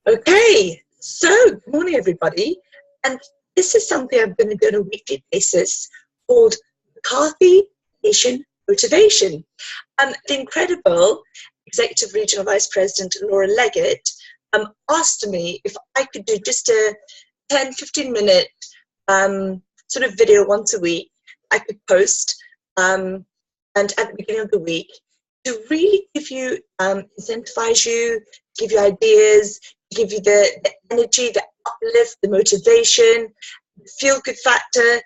Okay, so good morning, everybody. And this is something I'm going to do on a weekly basis called McCarthy Nation Motivation. The incredible Executive Regional Vice President Laura Leggett asked me if I could do just a 10-15 minute sort of video once a week I could post and at the beginning of the week to really give you, incentivize you, give you ideas, give you the energy, the uplift, the motivation, the feel-good factor,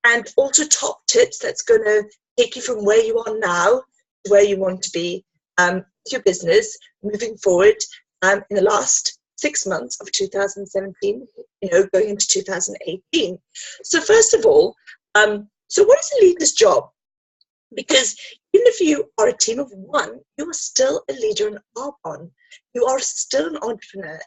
and also top tips that's going to take you from where you are now to where you want to be with your business moving forward in the last 6 months of 2017, going into 2018. So first of all, so what is a leader's job? Because even if you are a team of one, you are still a leader and are one. You are still an entrepreneur.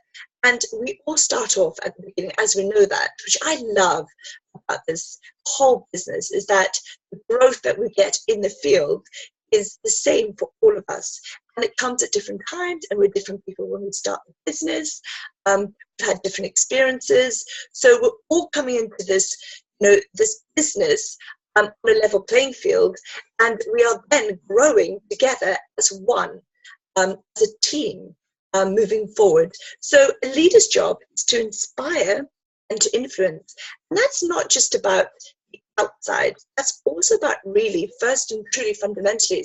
And we all start off at the beginning, as we know that, which I love about this whole business, is that the growth that we get in the field is the same for all of us. And it comes at different times, and we're different people when we start the business. We've had different experiences. So we're all coming into this, this business on a level playing field, and we are then growing together as one, as a team, moving forward. So a leader's job is to inspire and to influence. And that's not just about the outside, that's also about really, first and truly fundamentally,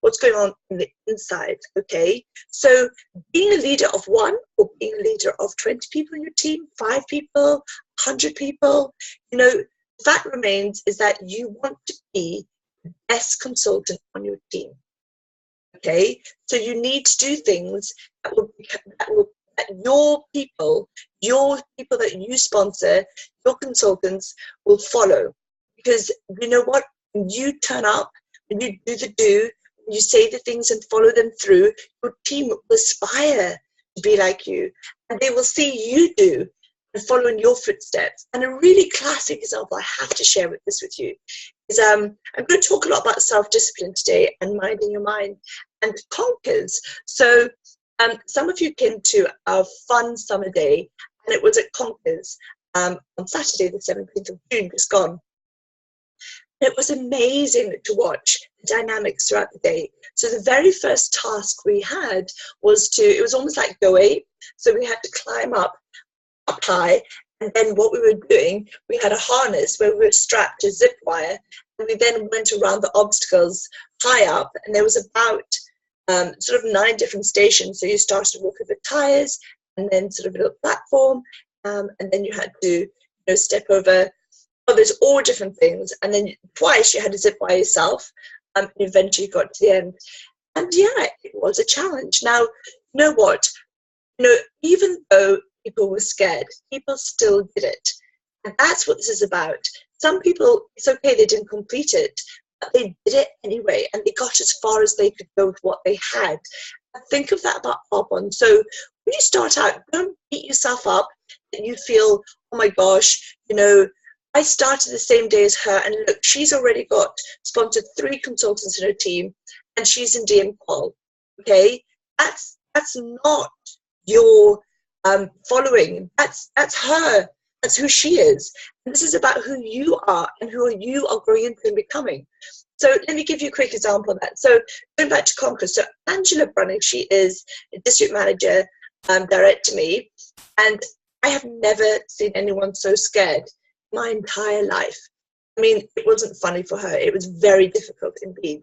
what's going on in the inside, okay? So being a leader of one or being a leader of 20 people in your team, 5 people, 100 people, the fact remains is that you want to be the best consultant on your team. Okay, so you need to do things that your people that you sponsor, your consultants will follow. Because you know what? When you turn up, when you do, when you say the things and follow them through, your team will aspire to be like you, and they will see you do and follow in your footsteps. And a really classic example I have to share with you is I'm going to talk a lot about self-discipline today and minding your mind and Conkers. So some of you came to our fun summer day, and it was at Conkers on Saturday the 17th of June, just gone. It was amazing to watch the dynamics throughout the day. So the very first task we had was it was almost like Go Ape. So we had to climb up high, and then what we were doing, we had a harness where we were strapped to zip wire, and we then went around the obstacles high up, and there was about sort of 9 different stations. So you started to walk over tires, and then sort of a little platform, and then you had to step over, there's all different things, and then twice you had to zip by yourself, and eventually you got to the end. And yeah, it was a challenge. Now, you know what, even though people were scared, people still did it. And that's what this is about. Some people, it's okay, they didn't complete it, but they did it anyway, and they got as far as they could go with what they had. And think of that about Arbonne. So when you start out, don't beat yourself up that you feel, oh my gosh, I started the same day as her, and look, she's already got sponsored 3 consultants in her team, and she's in DM Qual. Okay, that's not your following. That's her. That's who she is. And this is about who you are and who you are growing into and becoming. So let me give you a quick example of that. So going back to Conquer, so Angela Brunning, she is a district manager direct to me, and I have never seen anyone so scared my entire life. I mean, it wasn't funny for her. It was very difficult indeed.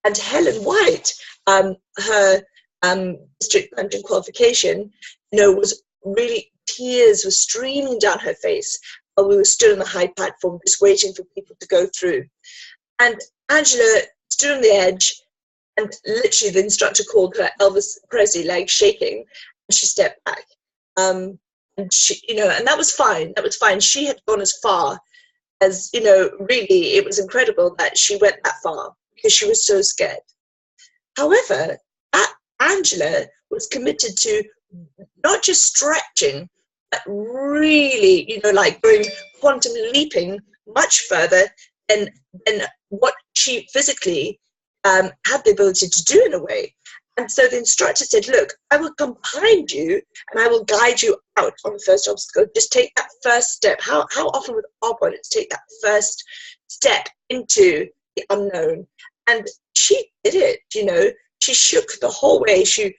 And Helen White, her district manager qualification, was really, tears were streaming down her face while we were stood on the high platform just waiting for people to go through. And Angela stood on the edge, and literally the instructor called her Elvis Presley, like shaking, and she stepped back. And she, and that was fine. That was fine. She had gone as far as, really, it was incredible that she went that far because she was so scared. However, Angela was committed to not just stretching, but really, like going quantum leaping much further than what she physically had the ability to do in a way. And so the instructor said, look, I will come behind you and I will guide you out on the first obstacle. Just take that first step. How often with our bodies take that first step into the unknown? And she did it, you know. She shook the whole way. She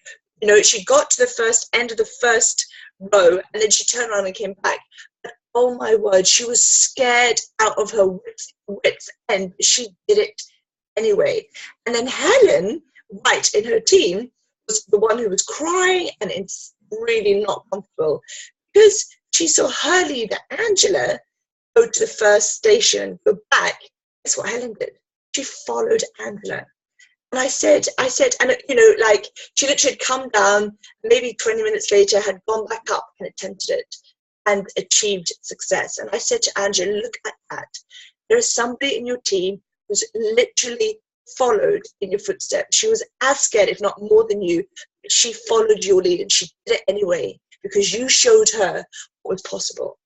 got to the first end of the first row and then she turned around and came back. But oh my word, she was scared out of her wits end. She did it anyway. And then Helen White in her team was the one who was crying and it's really not comfortable because she saw her leader, Angela, go to the first station, go back. Guess what Helen did? She followed Angela. And I said, and you know, like she literally had come down, maybe 20 minutes later, had gone back up and attempted it and achieved success. And I said to Angela, look at that. There is somebody in your team who's literally followed in your footsteps. She was as scared, if not more than you, but she followed your lead and she did it anyway because you showed her what was possible.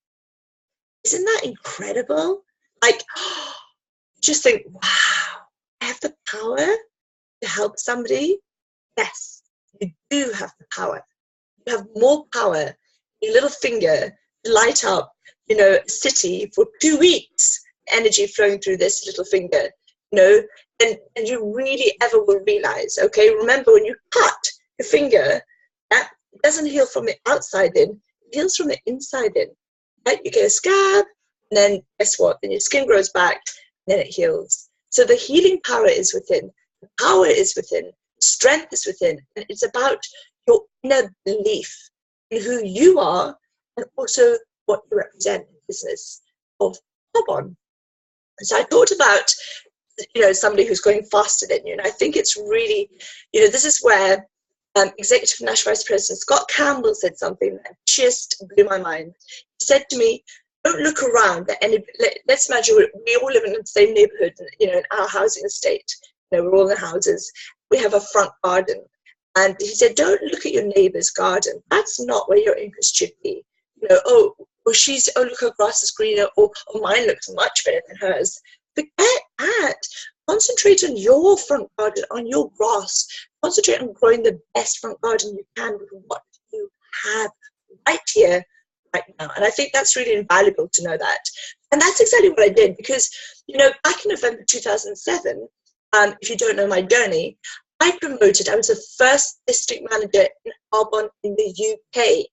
Isn't that incredible? Like, just think, wow, I have the power to help somebody. Yes, you do have the power. You have more power. Your little finger to light up, you know, a city for 2 weeks. Energy flowing through this little finger, you know, and you really ever will realize. Okay, remember when you cut your finger, that doesn't heal from the outside in, it heals from the inside in. Right? You get a scab, and then guess what? Then your skin grows back, and then it heals. So the healing power is within. The power is within. Strength is within. And it's about your inner belief in who you are and also what you represent in business of Carbon. So I thought about, you know, somebody who's going faster than you. And I think it's really, you know, this is where Executive National Vice President Scott Campbell said something that just blew my mind. He said to me, don't look around at any, let's imagine we all live in the same neighborhood, you know, in our housing estate. You know, we're all in houses. We have a front garden. And he said, don't look at your neighbor's garden. That's not where your interest should be. You know, oh, look, her grass is greener, or mine looks much better than hers. Forget that. Concentrate on your front garden, on your grass. Concentrate on growing the best front garden you can with what you have right here, right now. And I think that's really invaluable to know that. And that's exactly what I did because, you know, back in November 2007, if you don't know my journey, I was the first district manager in Arbonne in the UK.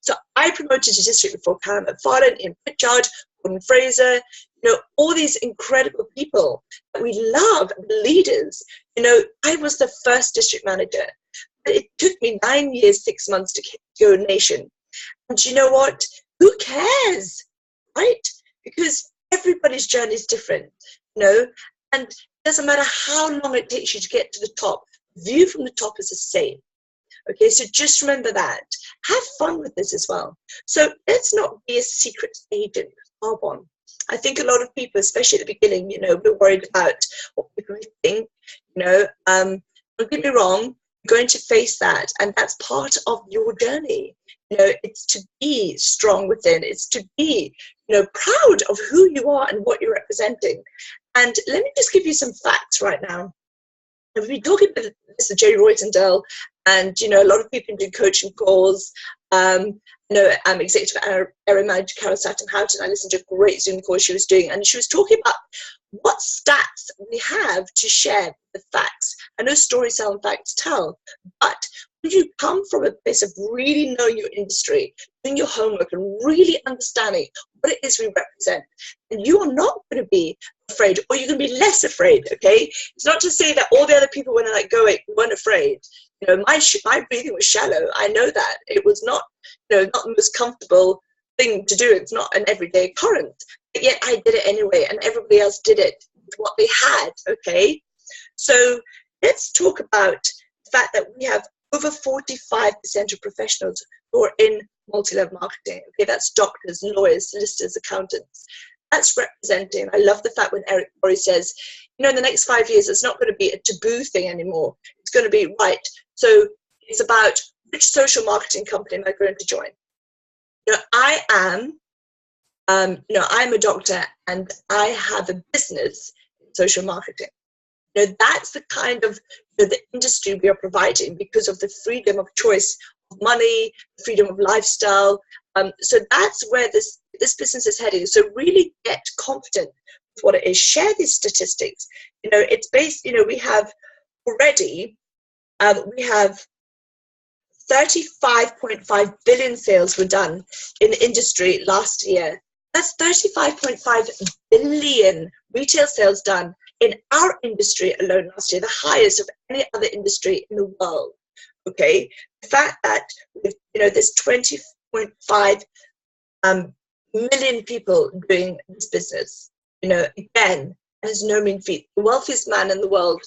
So I promoted to district before Callum McFarlane, Ian Pritchard, Gordon Fraser, you know, all these incredible people that we love, the leaders. You know, I was the first district manager. But it took me 9 years, 6 months to go nation. And you know what? Who cares, right? Because everybody's journey is different, you know, and it doesn't matter how long it takes you to get to the top. The view from the top is the same. Okay, so just remember that. Have fun with this as well. So let's not be a secret agent of Arbonne. I think a lot of people, especially at the beginning, you know, we're worried about what people think, you know. Don't get me wrong, you're going to face that, and that's part of your journey. You know, it's to be strong within, it's to be, you know, proud of who you are and what you're representing. And let me just give you some facts right now. We've been talking about this to Jerry Roytendale, and you know, a lot of people do coaching calls. You know, executive area manager Carol Satin-Houghton, I listened to a great Zoom call she was doing, and she was talking about what stats we have to share the facts. I know stories tell and facts tell, but when you come from a place of really knowing your industry, doing your homework, and really understanding what it is we represent, and you are not going to be afraid, or you're going to be less afraid. Okay, it's not to say that all the other people when they let go weren't afraid. You know, my breathing was shallow. I know that it was not, you know, not the most comfortable thing to do. It's not an everyday occurrence, but yet I did it anyway, and everybody else did it with what they had. Okay, so let's talk about the fact that we have over 45% of professionals who are in multi-level marketing. Okay, that's doctors, lawyers, solicitors, accountants. That's representing. I love the fact when Eric Corey says, you know, in the next 5 years, it's not going to be a taboo thing anymore. It's going to be right. So it's about which social marketing company am I going to join? You know, I am, you know, I'm a doctor and I have a business in social marketing. You know, that's the kind of the industry we are providing because of the freedom of choice of money, freedom of lifestyle. So that's where this business is heading. So really get confident with what it is. Share these statistics. It's based, we have already, we have 35.5 billion sales were done in the industry last year. That's 35.5 billion retail sales done in our industry alone last year, the highest of any other industry in the world. Okay, the fact that there's 20.5 million people doing this business, again, that is no mean feat. The wealthiest man in the world,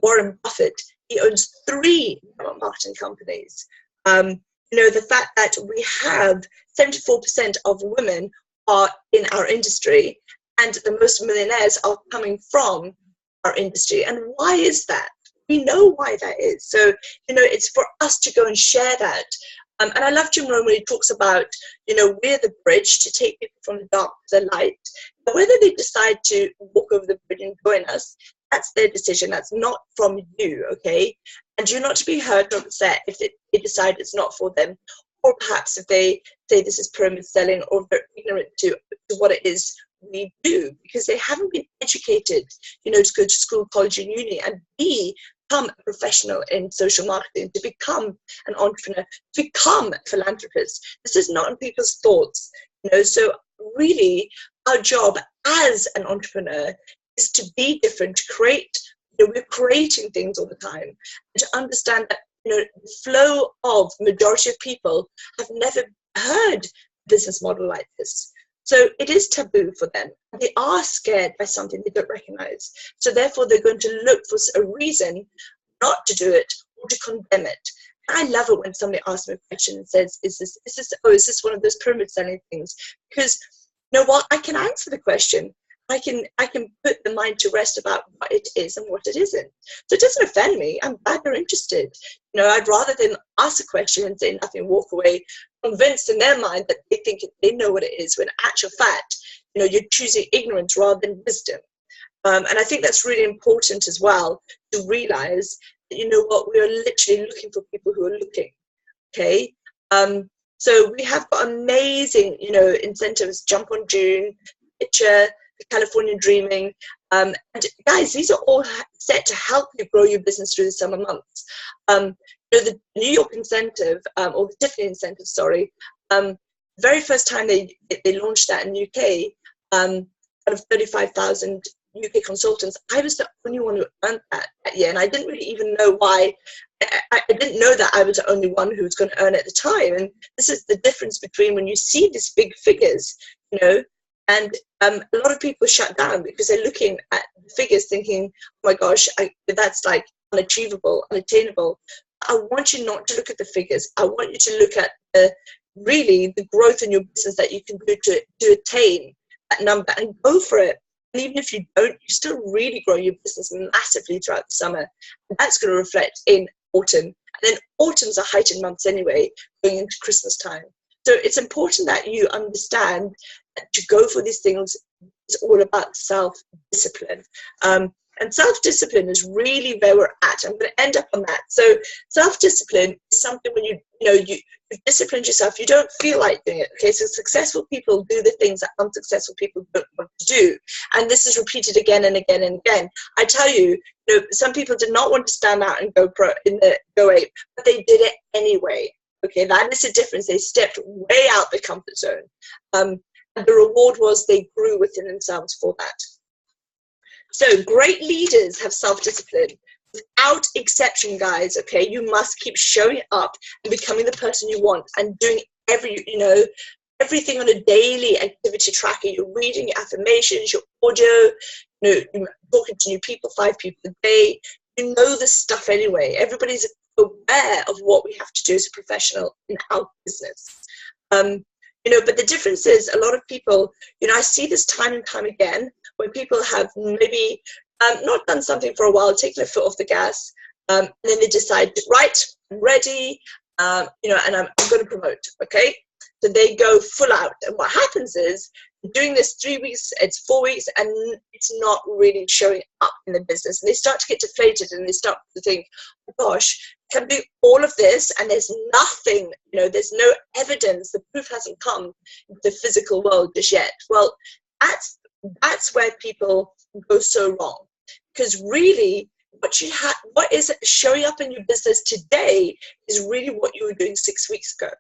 Warren Buffett, he owns 3 marketing companies. The fact that we have 74% of women are in our industry, and the most millionaires are coming from our industry. And why is that? We know why that is. So, it's for us to go and share that. And I love Jim Rohn when he talks about, we're the bridge to take people from the dark to the light. But whether they decide to walk over the bridge and join us, that's their decision. That's not from you, okay? And you're not to be hurt or upset if they decide it's not for them. Or perhaps if they say this is pyramid selling, or they're ignorant to what it is we do, because they haven't been educated, to go to school, college, and uni, and become a professional in social marketing, to become an entrepreneur, to become a philanthropist. This is not in people's thoughts, So really, our job as an entrepreneur is to be different, to create. We're creating things all the time, and to understand that the flow of majority of people have never heard a business model like this. So it is taboo for them. They are scared by something they don't recognize. So therefore, they're going to look for a reason not to do it or to condemn it. I love it when somebody asks me a question and says, is this one of those pyramid selling things? Because you know what? I can answer the question. I can put the mind to rest about what it is and what it isn't. So it doesn't offend me. I'm glad they're interested. I'd rather than ask a question and say nothing, walk away, convinced in their mind that they think they know what it is, when in actual fact, you're choosing ignorance rather than wisdom. And I think that's really important as well, to realize that, we are literally looking for people who are looking. Okay. So we have got amazing, incentives, Jump on June, Picture, the California Dreaming. And guys, these are all set to help you grow your business through the summer months. The New York incentive, or the Tiffany incentive, sorry, very first time they launched that in the UK, out of 35,000 UK consultants, I was the only one who earned that year. And I didn't really even know why. I didn't know that I was the only one who was going to earn it at the time. And this is the difference between when you see these big figures, and a lot of people shut down because they're looking at the figures thinking, oh my gosh, that's like unachievable, unattainable. I want you not to look at the figures. I want you to look at really the growth in your business that you can do to attain that number, and go for it. And even if you don't, you still really grow your business massively throughout the summer. And that's going to reflect in autumn. And then autumn's are heightened months anyway, going into Christmas time. So it's important that you understand that to go for these things is all about self-discipline. And self-discipline is really where we're at. I'm going to end up on that. So self-discipline is something when you've disciplined yourself, you don't feel like doing it. Okay, so successful people do the things that unsuccessful people don't want to do. And this is repeated again and again and again. I tell you, some people did not want to stand out and go pro in the Go Ape, but they did it anyway. Okay, that is the difference. They stepped way out the comfort zone. And the reward was they grew within themselves for that. So great leaders have self-discipline. Without exception, guys, okay, you must keep showing up and becoming the person you want, and doing everything on a daily activity tracker. You're reading your affirmations, your audio, you're talking to new people, 5 people a day. You know this stuff anyway. Everybody's aware of what we have to do as a professional in our business. But the difference is a lot of people, I see this time and time again, when people have maybe not done something for a while, taken their foot off the gas, and then they decide, right, I'm ready, and I'm going to promote, okay? So they go full out. And what happens is, doing this 3 weeks, it's 4 weeks, and it's not really showing up in the business. And they start to get deflated, and they start to think, oh gosh, can do all of this, and there's nothing, there's no evidence, the proof hasn't come in the physical world just yet. Well, that's where people go so wrong. Because really, what is showing up in your business today is really what you were doing 6 weeks ago.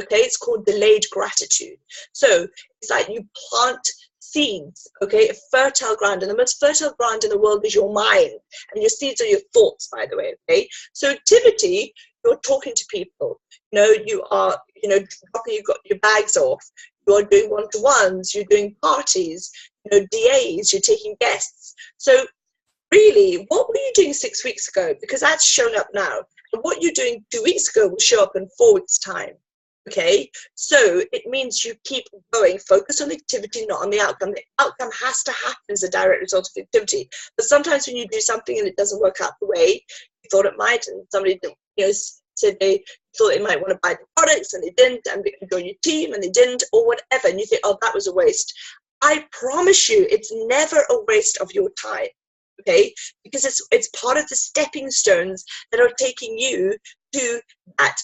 Okay, it's called delayed gratitude. So it's like you plant seeds, okay, a fertile ground, and the most fertile ground in the world is your mind, and your seeds are your thoughts, by the way. Okay, so activity, you're talking to people, you are, dropping your bags off, you are doing one-to-ones, you're doing parties, DAs, you're taking guests. So really, what were you doing 6 weeks ago? Because that's shown up now, and what you're doing 2 weeks ago will show up in 4 weeks' time. Okay, so it means you keep going, focus on the activity, not on the outcome. The outcome has to happen as a direct result of the activity. But sometimes when you do something and it doesn't work out the way you thought it might, and somebody said they thought they might want to buy the products and they didn't, and they could join your team and they didn't, or whatever, and you think, oh, that was a waste. I promise you, it's never a waste of your time. Okay, because it's part of the stepping stones that are taking you to that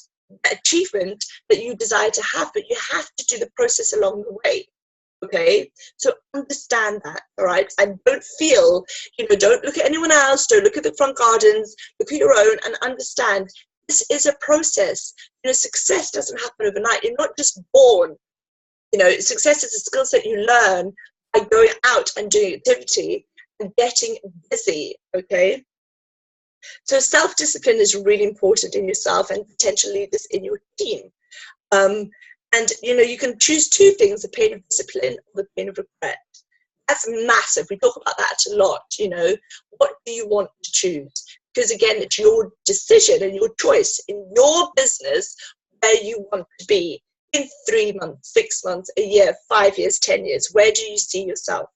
achievement that you desire to have, but you have to do the process along the way. Okay, so understand that. All right, and don't feel, don't look at anyone else, don't look at the front gardens, look at your own, and understand this is a process. Success doesn't happen overnight. You're not just born. Success is a skill set you learn by going out and doing activity and getting busy. Okay, so self-discipline is really important in yourself, and potentially this in your team. And you can choose two things: the pain of discipline or the pain of regret. That's massive. We talk about that a lot. What do you want to choose? Because again, it's your decision and your choice in your business where you want to be in 3 months, 6 months, a year, 5 years, 10 years. Where do you see yourself?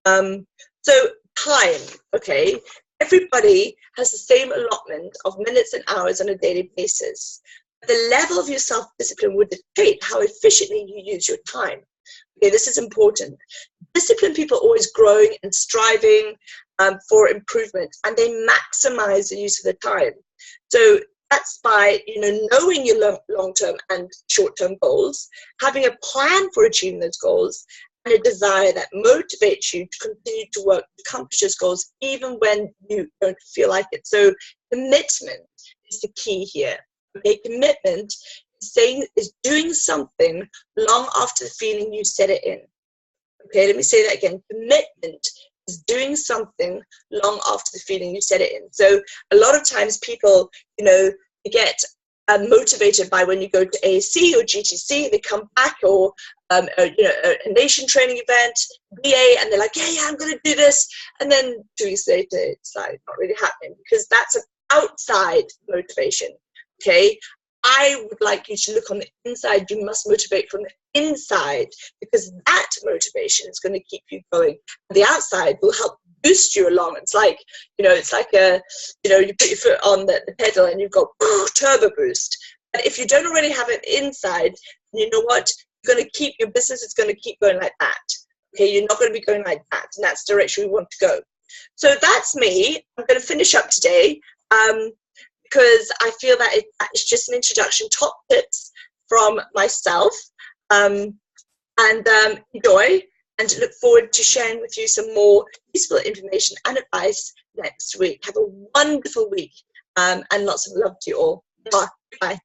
So time, okay. Everybody has the same allotment of minutes and hours on a daily basis. The level of your self-discipline would dictate how efficiently you use your time. Okay, this is important. Disciplined people are always growing and striving for improvement, and they maximize the use of their time. So that's by knowing your long-term and short-term goals, having a plan for achieving those goals, and a desire that motivates you to continue to work to accomplish those goals even when you don't feel like it. So commitment is the key here. Okay, commitment is doing something long after the feeling you set it in. Okay, let me say that again. Commitment is doing something long after the feeling you set it in. So a lot of times people, get motivated by when you go to AAC or GTC, they come back, or a nation training event, BA, and they're like, yeah, I'm going to do this. And then 2 weeks later, it's like not really happening, because that's an outside motivation. Okay, I would like you to look on the inside. You must motivate from the inside, because that motivation is going to keep you going. The outside will help boost you along. It's like, you put your foot on the pedal and you've got turbo boost. But if you don't already have it inside, you know what? You're going to keep your business, it's going to keep going like that. Okay, you're not going to be going like that. And that's the direction we want to go. So that's me. I'm going to finish up today. Because I feel that it's just an introduction, top tips from myself, and enjoy, and look forward to sharing with you some more useful information and advice next week. Have a wonderful week, and lots of love to you all. Bye.